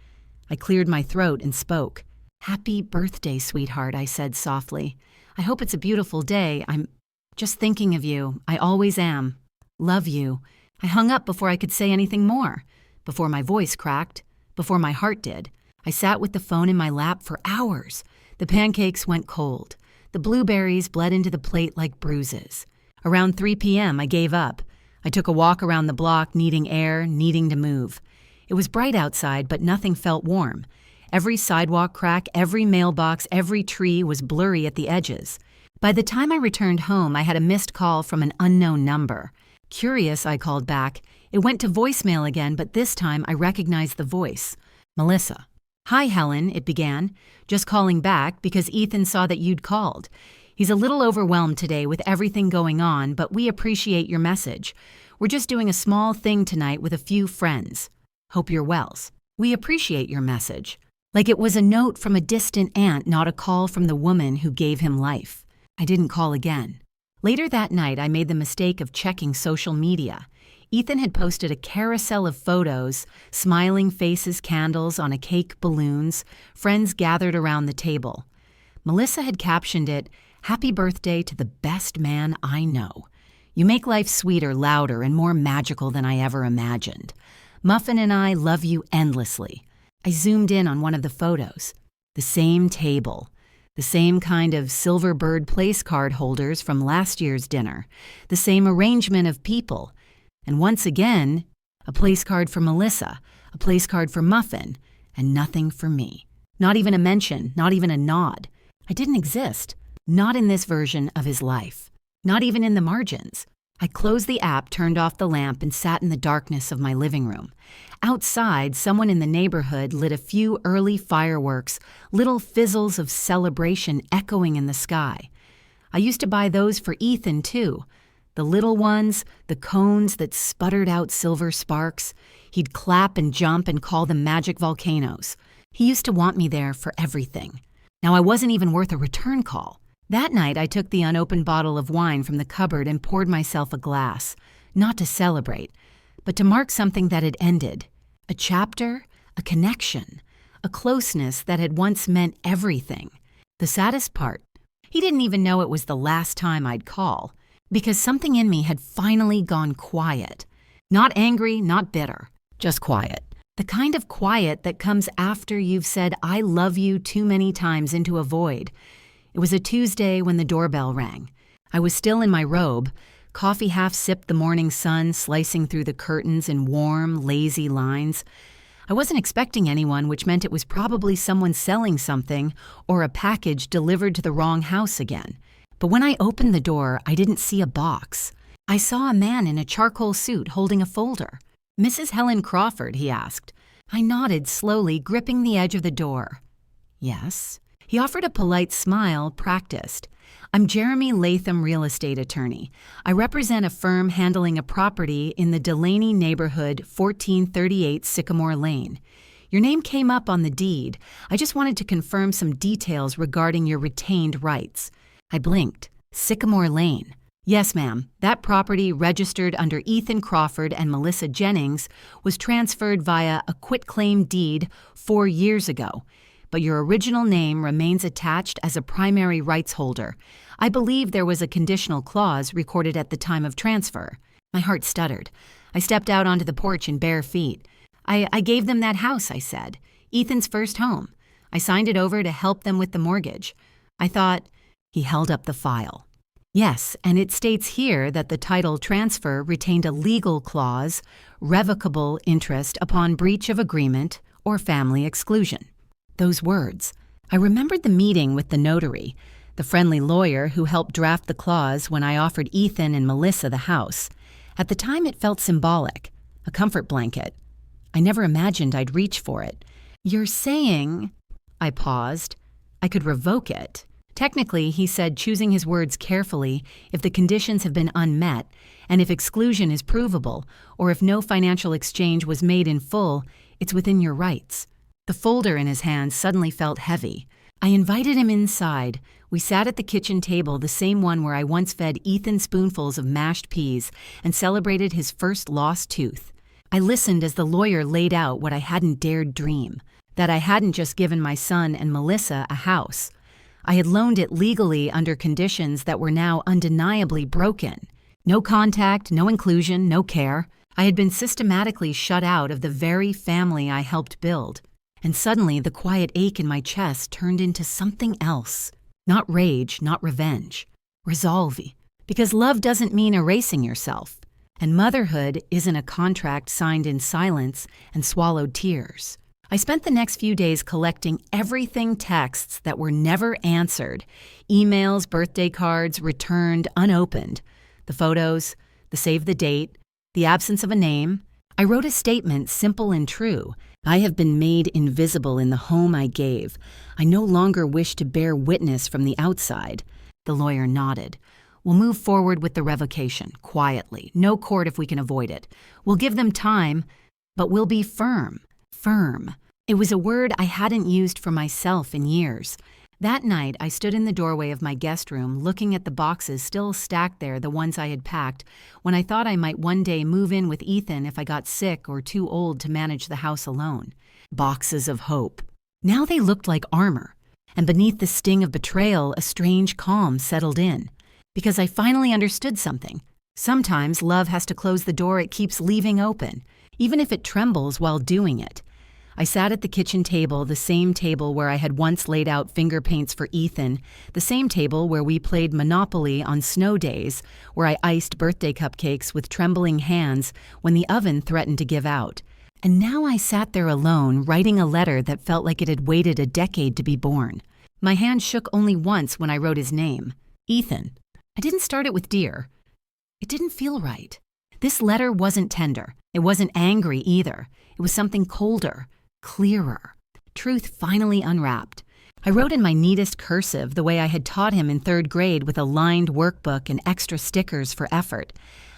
I cleared my throat and spoke. "Happy birthday, sweetheart," I said softly. "I hope it's a beautiful day. I'm just thinking of you. I always am. Love you." I hung up before I could say anything more, before my voice cracked, before my heart did. I sat with the phone in my lap for hours. The pancakes went cold. The blueberries bled into the plate like bruises. Around 3 p.m., I gave up. I took a walk around the block, needing air, needing to move. It was bright outside, but nothing felt warm. Every sidewalk crack, every mailbox, every tree was blurry at the edges. By the time I returned home, I had a missed call from an unknown number. Curious, I called back. It went to voicemail again, but this time I recognized the voice. Melissa. "Hi, Helen," it began. "Just calling back because Ethan saw that you'd called. He's a little overwhelmed today with everything going on, but we appreciate your message. We're just doing a small thing tonight with a few friends. Hope you're well. We appreciate your message." Like it was a note from a distant aunt, not a call from the woman who gave him life. I didn't call again. Later that night, I made the mistake of checking social media. Ethan had posted a carousel of photos, smiling faces, candles on a cake, balloons, friends gathered around the table. Melissa had captioned it, "Happy birthday to the best man I know. You make life sweeter, louder, and more magical than I ever imagined. Muffin and I love you endlessly." I zoomed in on one of the photos. The same table. The same kind of silver bird place card holders from last year's dinner. The same arrangement of people. And once again, a place card for Melissa, a place card for Muffin, and nothing for me. Not even a mention, not even a nod. I didn't exist. Not in this version of his life. Not even in the margins. I closed the app, turned off the lamp, and sat in the darkness of my living room. Outside, someone in the neighborhood lit a few early fireworks, little fizzles of celebration echoing in the sky. I used to buy those for Ethan, too. The little ones, the cones that sputtered out silver sparks. He'd clap and jump and call them magic volcanoes. He used to want me there for everything. Now I wasn't even worth a return call. That night, I took the unopened bottle of wine from the cupboard and poured myself a glass, not to celebrate, but to mark something that had ended. A chapter, a connection, a closeness that had once meant everything. The saddest part, he didn't even know it was the last time I'd call, because something in me had finally gone quiet. Not angry, not bitter, just quiet. The kind of quiet that comes after you've said "I love you" too many times into a void. It was a Tuesday when the doorbell rang. I was still in my robe, coffee half sipped the morning sun slicing through the curtains in warm, lazy lines. I wasn't expecting anyone, which meant it was probably someone selling something or a package delivered to the wrong house again. But when I opened the door, I didn't see a box. I saw a man in a charcoal suit holding a folder. "Mrs. Helen Crawford?" he asked. I nodded slowly, gripping the edge of the door. "Yes." He offered a polite smile, practiced. "I'm Jeremy Latham, real estate attorney. I represent a firm handling a property in the Delaney neighborhood, 1438 Sycamore Lane. Your name came up on the deed. I just wanted to confirm some details regarding your retained rights." I blinked. Sycamore Lane. "Yes, ma'am. That property, registered under Ethan Crawford and Melissa Jennings, was transferred via a quitclaim deed 4 years ago. But your original name remains attached as a primary rights holder. I believe there was a conditional clause recorded at the time of transfer." My heart stuttered. I stepped out onto the porch in bare feet. I gave them that house," I said. "Ethan's first home. I signed it over to help them with the mortgage. I thought—" He held up the file. "Yes, and it states here that the title transfer retained a legal clause, revocable interest upon breach of agreement or family exclusion." Those words. I remembered the meeting with the notary, the friendly lawyer who helped draft the clause when I offered Ethan and Melissa the house. At the time, it felt symbolic, a comfort blanket. I never imagined I'd reach for it. "You're saying—" I paused. "I could revoke it." Technically, he said, choosing his words carefully, if the conditions have been unmet, and if exclusion is provable, or if no financial exchange was made in full, it's within your rights. The folder in his hand suddenly felt heavy. I invited him inside. We sat at the kitchen table, the same one where I once fed Ethan spoonfuls of mashed peas and celebrated his first lost tooth. I listened as the lawyer laid out what I hadn't dared dream, that I hadn't just given my son and Melissa a house. I had loaned it legally under conditions that were now undeniably broken. No contact, no inclusion, no care. I had been systematically shut out of the very family I helped build. And suddenly, the quiet ache in my chest turned into something else. Not rage, not revenge. Resolve. Because love doesn't mean erasing yourself. And motherhood isn't a contract signed in silence and swallowed tears. I spent the next few days collecting everything texts that were never answered. Emails, birthday cards, returned, unopened. The photos, the save the date, the absence of a name. I wrote a statement, simple and true. "I have been made invisible in the home I gave. I no longer wish to bear witness from the outside." The lawyer nodded. "We'll move forward with the revocation, quietly. No court if we can avoid it. We'll give them time, but we'll be firm. Firm." It was a word I hadn't used for myself in years. That night, I stood in the doorway of my guest room, looking at the boxes still stacked there, the ones I had packed, when I thought I might one day move in with Ethan if I got sick or too old to manage the house alone. Boxes of hope. Now they looked like armor, and beneath the sting of betrayal, a strange calm settled in. Because I finally understood something. Sometimes love has to close the door it keeps leaving open, even if it trembles while doing it. I sat at the kitchen table, the same table where I had once laid out finger paints for Ethan, the same table where we played Monopoly on snow days, where I iced birthday cupcakes with trembling hands when the oven threatened to give out. And now I sat there alone, writing a letter that felt like it had waited a decade to be born. My hand shook only once when I wrote his name, Ethan. I didn't start it with "Dear." It didn't feel right. This letter wasn't tender. It wasn't angry either. It was something colder. Clearer. Truth finally unwrapped. I wrote in my neatest cursive, the way I had taught him in 3rd grade, with a lined workbook and extra stickers for effort.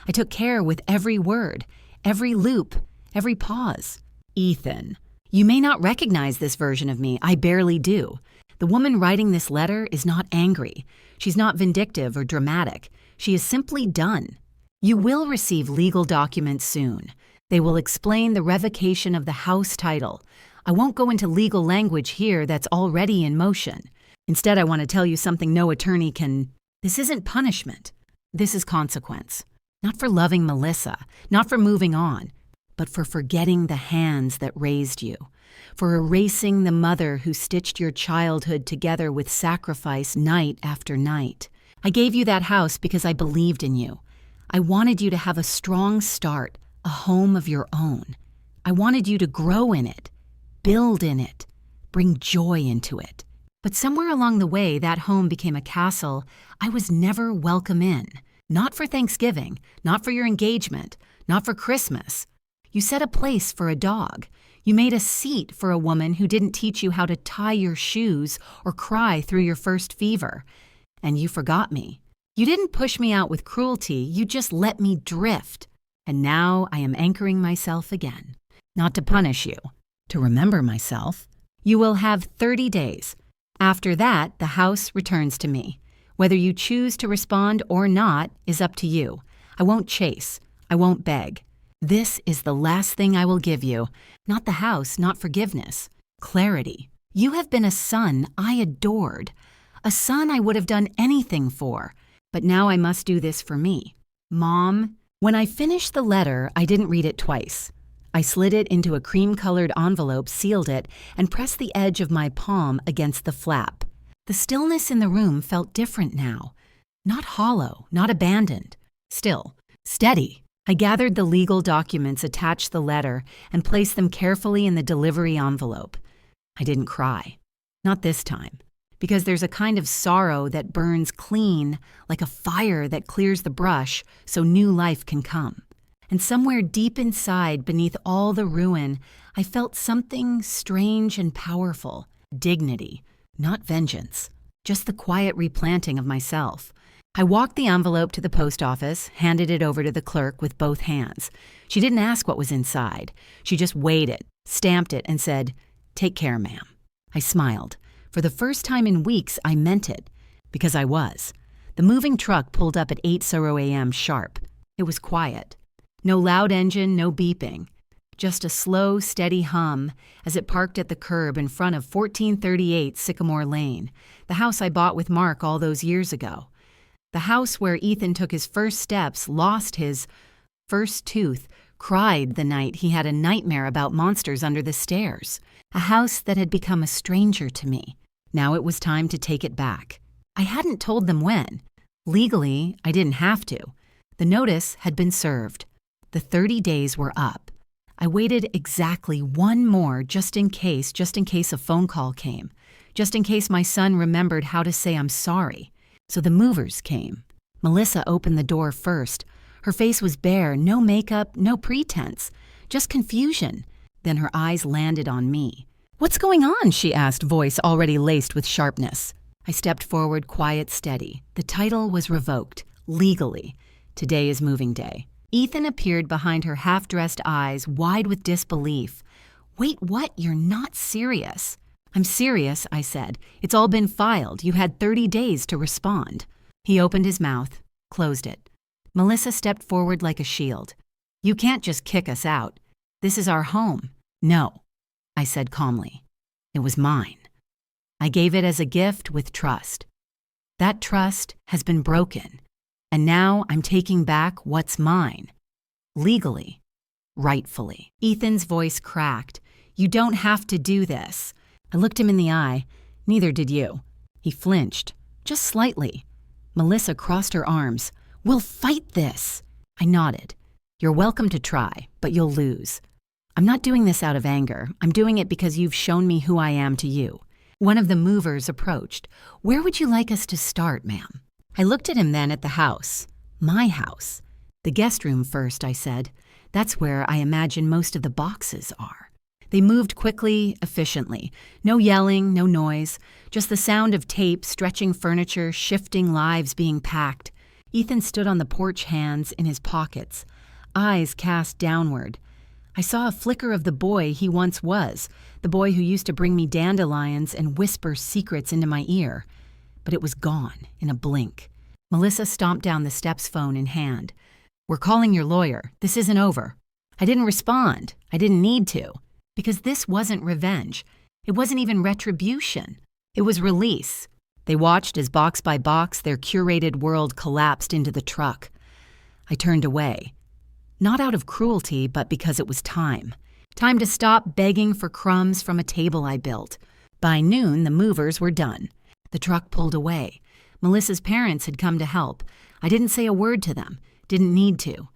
I took care with every word, every loop, every pause. "Ethan, you may not recognize this version of me. I barely do. The woman writing this letter is not angry. She's not vindictive or dramatic. She is simply done. You will receive legal documents soon. They will explain the revocation of the house title. I won't go into legal language here that's already in motion. Instead, I want to tell you something no attorney can. This isn't punishment. This is consequence. Not for loving Melissa, not for moving on, but for forgetting the hands that raised you, for erasing the mother who stitched your childhood together with sacrifice night after night. I gave you that house because I believed in you. I wanted you to have a strong start, a home of your own. I wanted you to grow in it, build in it, bring joy into it. But somewhere along the way, that home became a castle I was never welcome in. Not for Thanksgiving, not for your engagement, not for Christmas. You set a place for a dog. You made a seat for a woman who didn't teach you how to tie your shoes or cry through your first fever. And you forgot me. You didn't push me out with cruelty, you just let me drift. And now I am anchoring myself again. Not to punish you, to remember myself. You will have 30 days. After that, the house returns to me. Whether you choose to respond or not is up to you. I won't chase. I won't beg. This is the last thing I will give you. Not the house, not forgiveness. Clarity. You have been a son I adored. A son I would have done anything for. But now I must do this for me. Mom, when I finished the letter, I didn't read it twice. I slid it into a cream-colored envelope, sealed it, and pressed the edge of my palm against the flap. The stillness in the room felt different now. Not hollow, not abandoned. Still, steady. I gathered the legal documents, attached the letter, and placed them carefully in the delivery envelope. I didn't cry. Not this time. Because there's a kind of sorrow that burns clean, like a fire that clears the brush so new life can come. And somewhere deep inside, beneath all the ruin, I felt something strange and powerful. Dignity, not vengeance. Just the quiet replanting of myself. I walked the envelope to the post office, handed it over to the clerk with both hands. She didn't ask what was inside. She just weighed it, stamped it, and said, "Take care, ma'am." I smiled. For the first time in weeks, I meant it. Because I was. The moving truck pulled up at 8:00 a.m. sharp. It was quiet. No loud engine, no beeping. Just a slow, steady hum as it parked at the curb in front of 1438 Sycamore Lane, the house I bought with Mark all those years ago. The house where Ethan took his first steps, lost his first tooth, cried the night he had a nightmare about monsters under the stairs. A house that had become a stranger to me. Now it was time to take it back. I hadn't told them when. Legally, I didn't have to. The notice had been served. The 30 days were up. I waited exactly one more just in case a phone call came. Just in case my son remembered how to say I'm sorry. So the movers came. Melissa opened the door first. Her face was bare, no makeup, no pretense, just confusion. Then her eyes landed on me. "What's going on?" she asked, voice already laced with sharpness. I stepped forward, quiet, steady. The title was revoked, legally. Today is moving day. Ethan appeared behind her half-dressed eyes, wide with disbelief. "Wait, what? You're not serious." "I'm serious," I said. "It's all been filed. You had 30 days to respond." He opened his mouth, closed it. Melissa stepped forward like a shield. "You can't just kick us out. This is our home." "No," I said calmly. "It was mine. I gave it as a gift with trust. That trust has been broken, and now I'm taking back what's mine. Legally, rightfully." Ethan's voice cracked. "You don't have to do this." I looked him in the eye. "Neither did you." He flinched, just slightly. Melissa crossed her arms. "We'll fight this." I nodded. "You're welcome to try, but you'll lose. I'm not doing this out of anger. I'm doing it because you've shown me who I am to you." One of the movers approached. "Where would you like us to start, ma'am?" I looked at him then at the house. My house. "The guest room first," I said. "That's where I imagine most of the boxes are." They moved quickly, efficiently. No yelling, no noise. Just the sound of tape, stretching furniture, shifting lives being packed. Ethan stood on the porch, hands in his pockets, eyes cast downward. I saw a flicker of the boy he once was, the boy who used to bring me dandelions and whisper secrets into my ear. But it was gone in a blink. Melissa stomped down the steps, phone in hand. "We're calling your lawyer. This isn't over." I didn't respond. I didn't need to. Because this wasn't revenge. It wasn't even retribution. It was release. They watched as box by box their curated world collapsed into the truck. I turned away. Not out of cruelty, but because it was time. Time to stop begging for crumbs from a table I built. By noon, the movers were done. The truck pulled away. Melissa's parents had come to help. I didn't say a word to them. Didn't need to.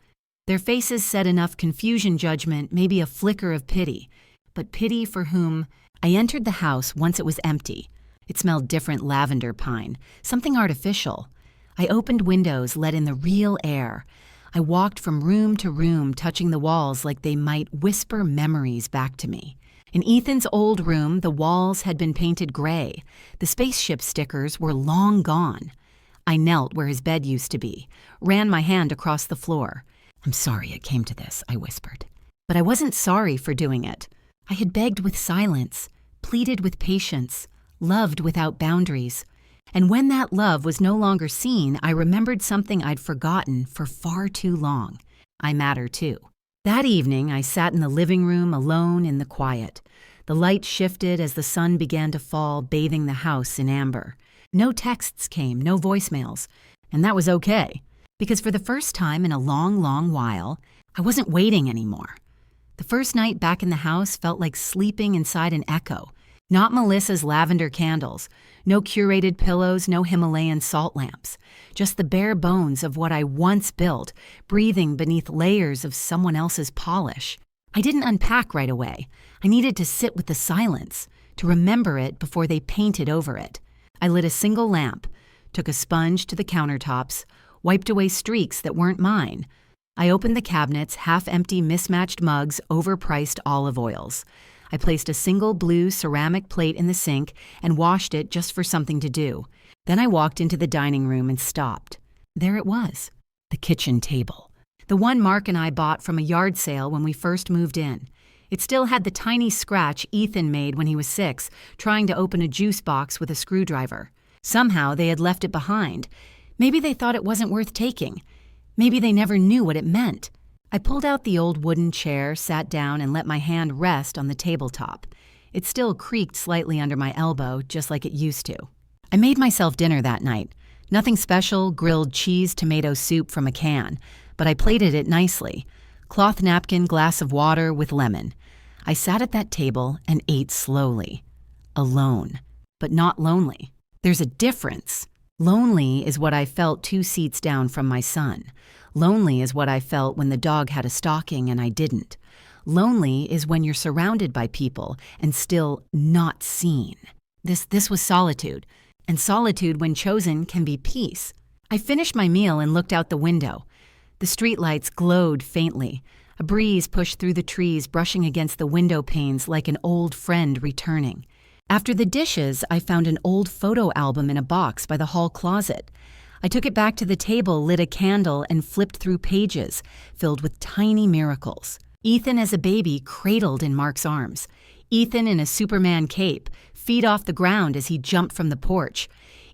Their faces said enough confusion, judgment, maybe a flicker of pity. But pity for whom? I entered the house once it was empty. It smelled different lavender pine, something artificial. I opened windows, let in the real air. I walked from room to room, touching the walls like they might whisper memories back to me. In Ethan's old room, the walls had been painted gray. The spaceship stickers were long gone. I knelt where his bed used to be, ran my hand across the floor. "I'm sorry it came to this," I whispered. But I wasn't sorry for doing it. I had begged with silence, pleaded with patience, loved without boundaries. And when that love was no longer seen, I remembered something I'd forgotten for far too long. I matter too. That evening, I sat in the living room alone in the quiet. The light shifted as the sun began to fall, bathing the house in amber. No texts came, no voicemails. And that was okay, because for the first time in a long, long while, I wasn't waiting anymore. The first night back in the house felt like sleeping inside an echo. Not Melissa's lavender candles, no curated pillows, no Himalayan salt lamps. Just the bare bones of what I once built, breathing beneath layers of someone else's polish. I didn't unpack right away. I needed to sit with the silence, to remember it before they painted over it. I lit a single lamp, took a sponge to the countertops, wiped away streaks that weren't mine. I opened the cabinets, half-empty mismatched mugs, overpriced olive oils. I placed a single blue ceramic plate in the sink and washed it just for something to do. Then I walked into the dining room and stopped. There it was, the kitchen table. The one Mark and I bought from a yard sale when we first moved in. It still had the tiny scratch Ethan made when he was 6, trying to open a juice box with a screwdriver. Somehow they had left it behind. Maybe they thought it wasn't worth taking. Maybe they never knew what it meant. I pulled out the old wooden chair, sat down, and let my hand rest on the tabletop. It still creaked slightly under my elbow, just like it used to. I made myself dinner that night. Nothing special, grilled cheese tomato soup from a can, but I plated it nicely. Cloth napkin, glass of water with lemon. I sat at that table and ate slowly. Alone, but not lonely. There's a difference. Lonely is what I felt 2 seats down from my son. Lonely is what I felt when the dog had a stocking and I didn't. Lonely is when you're surrounded by people and still not seen. This was solitude, and solitude when chosen can be peace. I finished my meal and looked out the window. The streetlights glowed faintly. A breeze pushed through the trees, brushing against the window panes like an old friend returning. After the dishes, I found an old photo album in a box by the hall closet. I took it back to the table, lit a candle, and flipped through pages filled with tiny miracles. Ethan as a baby cradled in Mark's arms. Ethan in a Superman cape, feet off the ground as he jumped from the porch.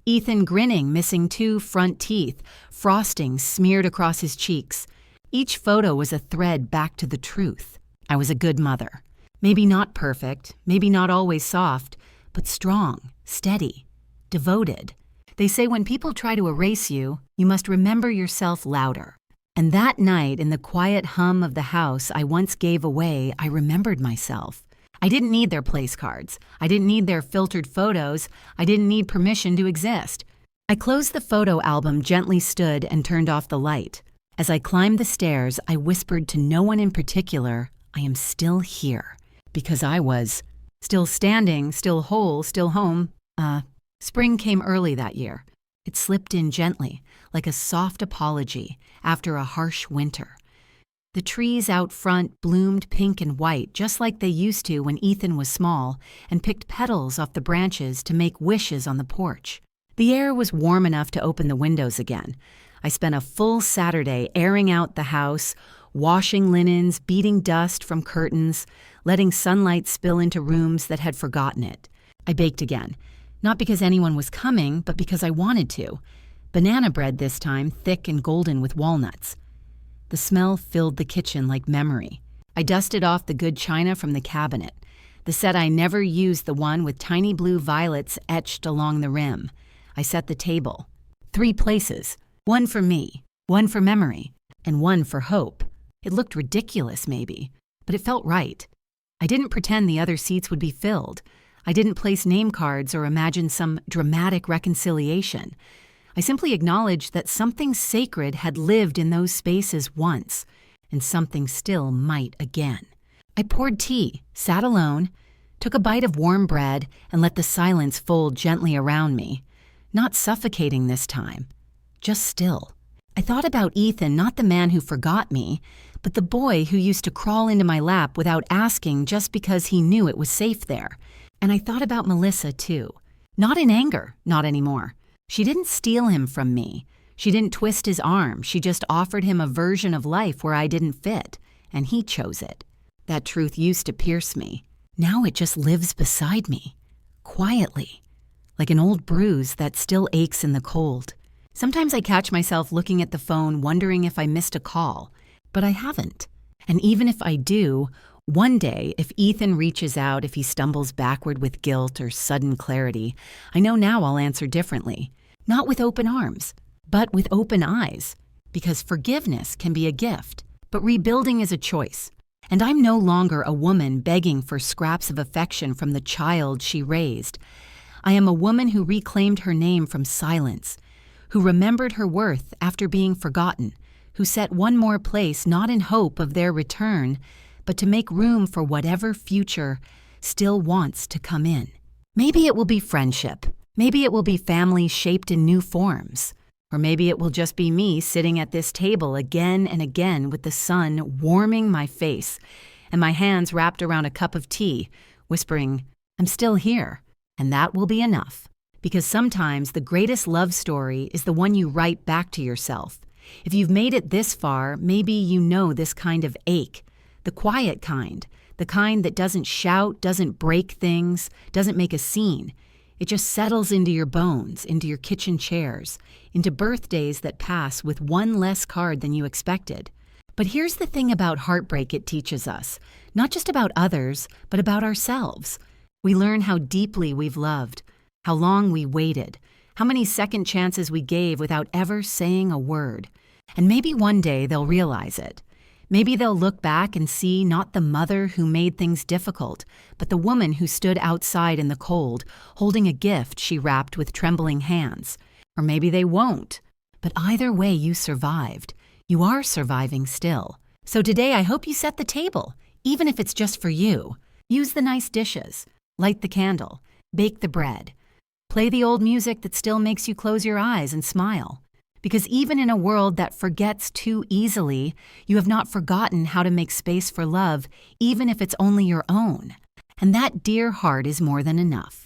Ethan grinning, missing 2 front teeth, frosting smeared across his cheeks. Each photo was a thread back to the truth. I was a good mother. Maybe not perfect, maybe not always soft, but strong, steady, devoted. They say when people try to erase you, you must remember yourself louder. And that night, in the quiet hum of the house I once gave away, I remembered myself. I didn't need their place cards. I didn't need their filtered photos. I didn't need permission to exist. I closed the photo album, gently stood, and turned off the light. As I climbed the stairs, I whispered to no one in particular, I am still here. Because I was. Still standing, still whole, still home. Spring came early that year. It slipped in gently, like a soft apology after a harsh winter. The trees out front bloomed pink and white, just like they used to when Ethan was small, and picked petals off the branches to make wishes on the porch. The air was warm enough to open the windows again. I spent a full Saturday airing out the house, washing linens, beating dust from curtains, letting sunlight spill into rooms that had forgotten it. I baked again. Not because anyone was coming, but because I wanted to. Banana bread this time, thick and golden with walnuts. The smell filled the kitchen like memory. I dusted off the good china from the cabinet. The set I never used, the one with tiny blue violets etched along the rim. I set the table. 3 places. One for me, one for memory, and one for hope. It looked ridiculous, maybe, but it felt right. I didn't pretend the other seats would be filled. I didn't place name cards or imagine some dramatic reconciliation. I simply acknowledged that something sacred had lived in those spaces once, and something still might again. I poured tea, sat alone, took a bite of warm bread, and let the silence fold gently around me. Not suffocating this time, just still. I thought about Ethan, not the man who forgot me, but the boy who used to crawl into my lap without asking just because he knew it was safe there. And I thought about Melissa, too. Not in anger, not anymore. She didn't steal him from me. She didn't twist his arm. She just offered him a version of life where I didn't fit, and he chose it. That truth used to pierce me. Now it just lives beside me, quietly, like an old bruise that still aches in the cold. Sometimes I catch myself looking at the phone wondering if I missed a call, but I haven't. And even if I do, one day, if Ethan reaches out, if he stumbles backward with guilt or sudden clarity, I know now I'll answer differently. Not with open arms, but with open eyes. Because forgiveness can be a gift, but rebuilding is a choice. And I'm no longer a woman begging for scraps of affection from the child she raised. I am a woman who reclaimed her name from silence, who remembered her worth after being forgotten, who set one more place not in hope of their return, but to make room for whatever future still wants to come in. Maybe it will be friendship. Maybe it will be family shaped in new forms. Or maybe it will just be me sitting at this table again and again with the sun warming my face and my hands wrapped around a cup of tea, whispering, "I'm still here," and that will be enough. Because sometimes the greatest love story is the one you write back to yourself. If you've made it this far, maybe you know this kind of ache, the quiet kind, the kind that doesn't shout, doesn't break things, doesn't make a scene. It just settles into your bones, into your kitchen chairs, into birthdays that pass with one less card than you expected. But here's the thing about heartbreak it teaches us, not just about others, but about ourselves. We learn how deeply we've loved, how long we waited, how many second chances we gave without ever saying a word. And maybe one day they'll realize it. Maybe they'll look back and see not the mother who made things difficult, but the woman who stood outside in the cold, holding a gift she wrapped with trembling hands. Or maybe they won't. But either way, you survived. You are surviving still. So today I hope you set the table, even if it's just for you. Use the nice dishes, light the candle, bake the bread. Play the old music that still makes you close your eyes and smile. Because even in a world that forgets too easily, you have not forgotten how to make space for love, even if it's only your own. And that dear heart is more than enough.